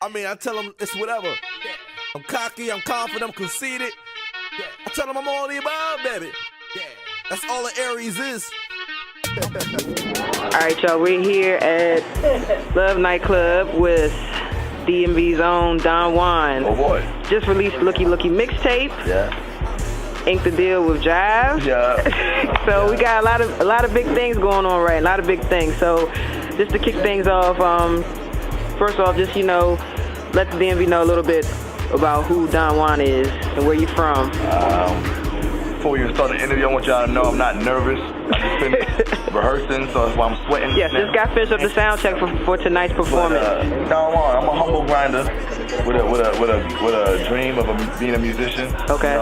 I mean, I tell them it's whatever. I'm cocky, I'm confident, I'm conceited. I tell them I'm all the above, baby. That's all the Aries is. All right, y'all, we're here at Love Nightclub with DMV's own Don Juan. Oh boy. Just released Looky Looky mixtape. Yeah. Inked the deal with Jive. Yeah. So we got a lot of big things going on, right? A lot of big things. So just to kick things off, first off, just let the DMV know a little bit about who Don Juan is and where you from. Before we even start the interview, I want y'all to know I'm not nervous. I just finished rehearsing, so that's why I'm sweating. Yes, just got finished up the sound check for tonight's performance. Don Juan, I'm a humble grinder with a dream of being a musician. Okay.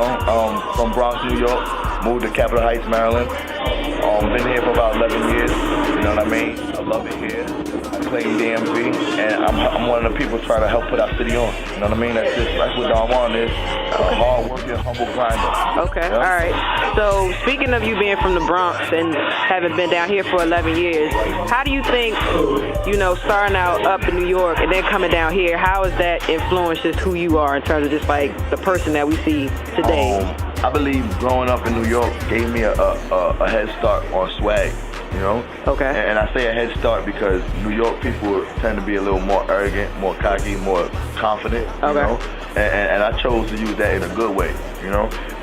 From Bronx, New York, moved to Capitol Heights, Maryland. Been here for about 11 years. You know what I mean? I love it here. I claim DMV, and I'm one of the people trying to help put our city on. You know what I mean? That's what Don Juan is. A hard-working, humble grinder. Okay, yeah? All right. So speaking of you being from the Bronx and having been down here for 11 years, how do you think, starting out up in New York and then coming down here, how has that influenced just who you are in terms of just like the person that we see today? I believe growing up in New York gave me a head start on swag. Okay. And I say a head start because New York people tend to be a little more arrogant, more cocky, more confident, and I chose to use that in a good way,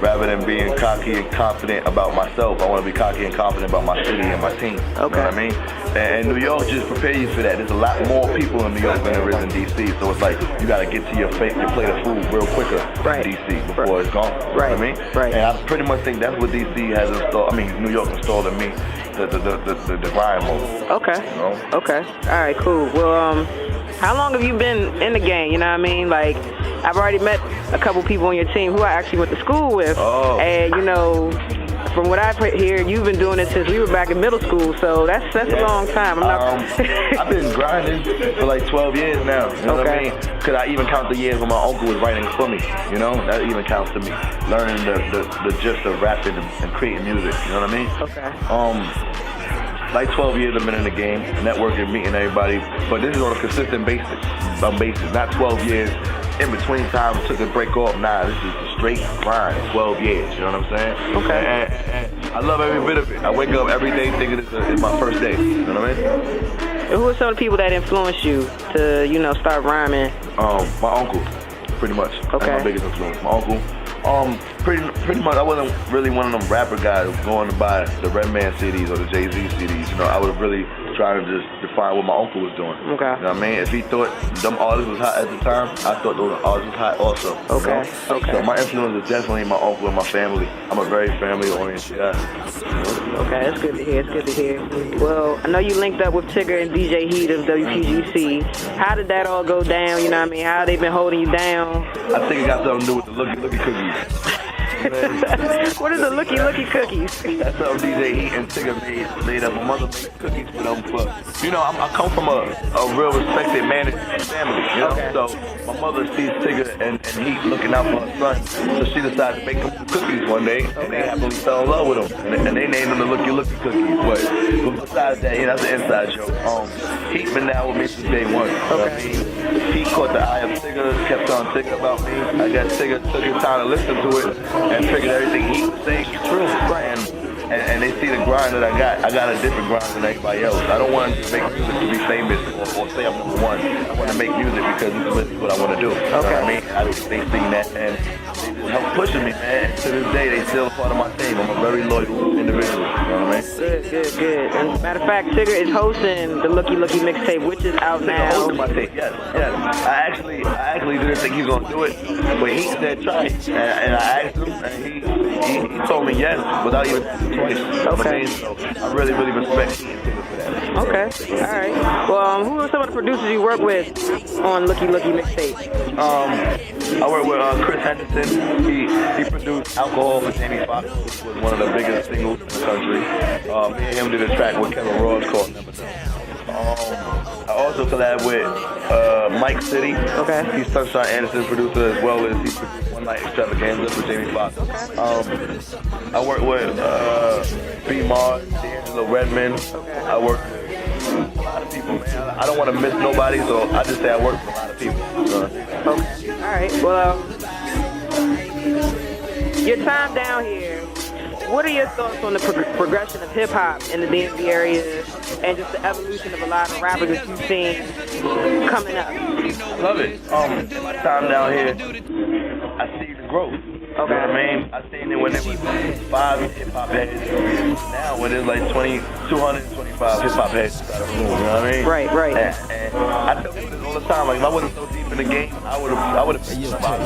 rather than being cocky and confident about myself. I want to be cocky and confident about my city and my team. Okay. You know what I mean? And New York just prepare you for that. There's a lot more people in New York than there is in D.C., so it's like you got to get to your plate of food real quicker in D.C. before it's gone. You know what I mean? Right. And I pretty much think that's what D.C. has installed. New York installed in me. The grind mode. Okay. Okay. All right, cool. Well, how long have you been in the game? You know what I mean? Like, I've already met a couple people on your team who I actually went to school with. Oh. And, from what I've heard, you've been doing it since we were back in middle school, so that's a long time. I've been grinding for like 12 years now. You know what I mean? Could I even count the years when my uncle was writing for me? That even counts to me. Learning the gist of rapping and creating music. You know what I mean? Okay. Like 12 years I've been in the game, networking, meeting everybody, but this is on a consistent basis, not 12 years. In between time, took a break off. Nah, this is a straight grind, 12 years, you know what I'm saying? Okay. And I love every bit of it. I wake up every day thinking it's my first day, you know what I mean? And who are some of the people that influenced you to, start rhyming? My uncle, pretty much. Okay. That's my biggest influence, my uncle. Pretty much, I wasn't really one of them rapper guys going to buy the Redman CDs or the Jay-Z CDs. I was really trying to just define what my uncle was doing. Okay. You know what I mean? If he thought them artists was hot at the time, I thought those artists was hot also. Okay. Okay. So my influence is definitely my uncle and my family. I'm a very family-oriented guy. Okay, that's good to hear. It's good to hear. Well, I know you linked up with Tigger and DJ Heat of WPGC. How did that all go down? You know what I mean? How they been holding you down? I think it got something to do with the Looky Cookies. What are the Looky Cookies? That's something DJ Heat and Tigger made up. My mother made cookies for them. I come from a real respected managed family. Okay. So my mother sees Tigger and Heat looking out for her son, so she decided to make them cookies one day, and they happily fell in love with them, and they named them the Looky Cookies. But besides that, that's an inside joke. Heat been down with me since day one. Okay. Heat caught the eye of Tigger, kept on Tigger about me. I guess Tigger took his time to listen to it and figured everything he was saying was true. And they see the grind that I got. I got a different grind than everybody else. I don't want to just make music to be famous or say I'm number one. I want to make music because this is what I want to do. You know what I mean? They seen that and they just help pushing me, man. To this day, they still a part of my team. I'm a very loyal individual. You know what I mean? Good. And matter of fact, Tigger is hosting the Looky mixtape, which is out now. Hosting my tape, yes. I actually didn't think he was gonna do it, but he said try it, and I asked him, and he told me yes without even twice. Okay. So I really respect him for that. Okay. All right. Well, who are some of the producers you work with on Looky mixtape? I work with Chris Henderson. He produced Alcohol for Jamie Foxx, which was one of the biggest singles in the country. Me and him did a track with Kevin Ross called Never Know. I also collab with Mike City. Okay. He's Sunshine Anderson's producer as well as he produced One Night Extravaganza for Jamie Foxx. I work with B. Mars, D'Angelo Redmond. I work with a lot of people, man. I don't want to miss nobody, so I just say I work with a lot of people. Okay. All right. Well, your time down here, what are your thoughts on the progression of hip-hop in the DMV area and just the evolution of a lot of rappers that you've seen coming up? I love it. In my time down here, I see the growth. You know what I mean? I seen it when there was 5 hip-hop heads. Now when there's like 225 hip-hop heads inside of the room, you know what I mean? Right. And I tell people this all the time, like if I wasn't so deep in the game, I would have picked somebody.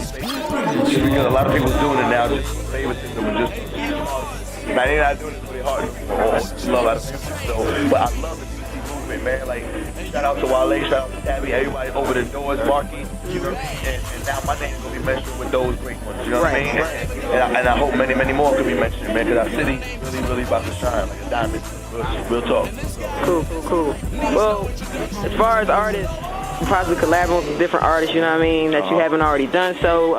Because a lot of people's doing it now, just favoritism and just, man, they're not doing it really hard. Love out of people. So, but I love the DC movement, man. Like, shout out to Wale, shout out to Tabby, everybody over the doors, Marky, you know what I mean? And now my name's gonna be mentioned with those great ones, you know what I mean? And I hope many, many more could be mentioned, man, because our city really, really about to shine like a diamond. Real talk. Cool. Well, as far as artists, possibly collaborating with different artists, you know what I mean, that you haven't already done. So,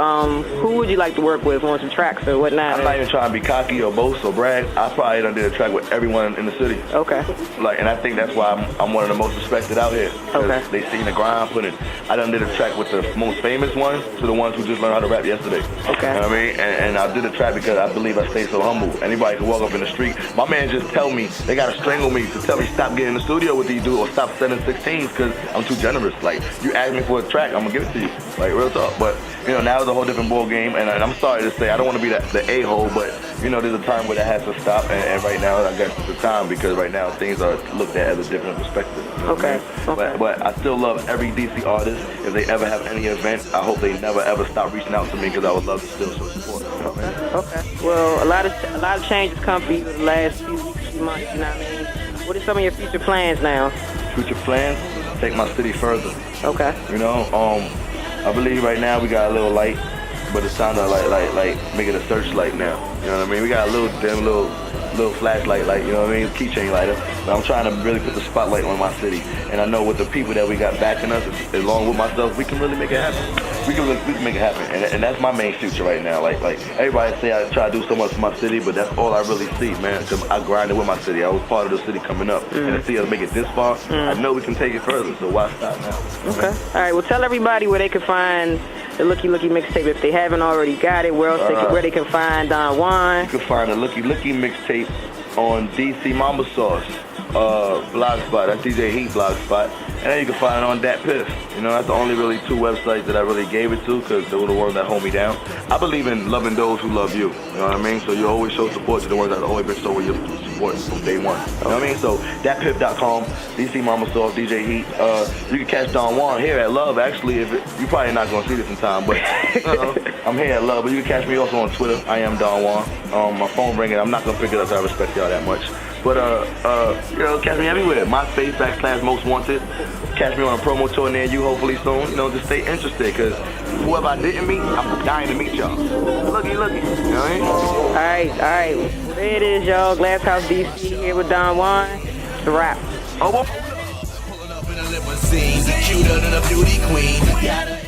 who would you like to work with on some tracks or whatnot? I'm not even trying to be cocky or boast or brag. I probably done did a track with everyone in the city. Okay. Like, and I think that's why I'm one of the most respected out here. Okay. They seen the grind, put it. I done did a track with the most famous ones to the ones who just learned how to rap yesterday. Okay. You know what I mean? And I did a track because I believe I stay so humble. Anybody can walk up in the street. My man just tell me, they gotta strangle me to tell me stop getting in the studio with these dudes or stop sending 16s because I'm too generous. Like, you ask me for a track, I'm gonna give it to you. Like, real talk. But, you know, now it's a whole different ball game, and I'm sorry to say, I don't want to be the a-hole, but, you know, there's a time where that has to stop, and right now, I guess it's the time, because right now, things are looked at as a different perspective. Okay. But I still love every DC artist. If they ever have any event, I hope they never, ever stop reaching out to me, because I would love to still show support. You know what I mean? Okay. Well, a lot of changes come for you in the last few months, you know what I mean? What are some of your future plans now? Future plans? Take my city further. Okay. You know, I believe right now we got a little light, but it's time to like make it a searchlight now. You know what I mean? We got a little dim, little flashlight, like, you know what I mean, keychain lighter. But I'm trying to really put the spotlight on my city. And I know with the people that we got backing us, along with myself, we can really make it happen. We can make it happen. And that's my main future right now. Like everybody say I try to do so much for my city, but that's all I really see, man. Because I grinded with my city. I was part of the city coming up. And to see us make it this far, I know we can take it further. So why stop now? Okay. All right. Well, tell everybody where they can find the Looky Looky mixtape if they haven't already got it. Where they can find Don Juan. You can find the Looky Looky mixtape on DC Mama Sauce blogspot. That's DJ Heat blogspot. And then you can find it on Dat Piff. You know, that's the only really 2 websites that I really gave it to, because they were the ones that hold me down. I believe in loving those who love you. You know what I mean? So you always show support to the ones that have always been showing your support from day one. You know what I mean? So datpiff.com, DC Mama Sauce, DJ Heat. You can catch Don Juan here at Love. Actually, you're probably not gonna see this in time, but I'm here at Love. But you can catch me also on Twitter. I am Don Juan. My phone ringing. I'm not gonna pick it up. So I respect y'all that much. But you know, catch me everywhere. MySpace /Most Wanted. Catch me on a promo tour near you, hopefully soon. You know, just stay interested, because whoever I didn't meet, I'm dying to meet y'all. Looky. You know what I mean? All right. Well, there it is, y'all. Glass House DC here with Don Juan. It's a wrap. Oh, well. Pulling up in a limousine, cuter than a beauty queen.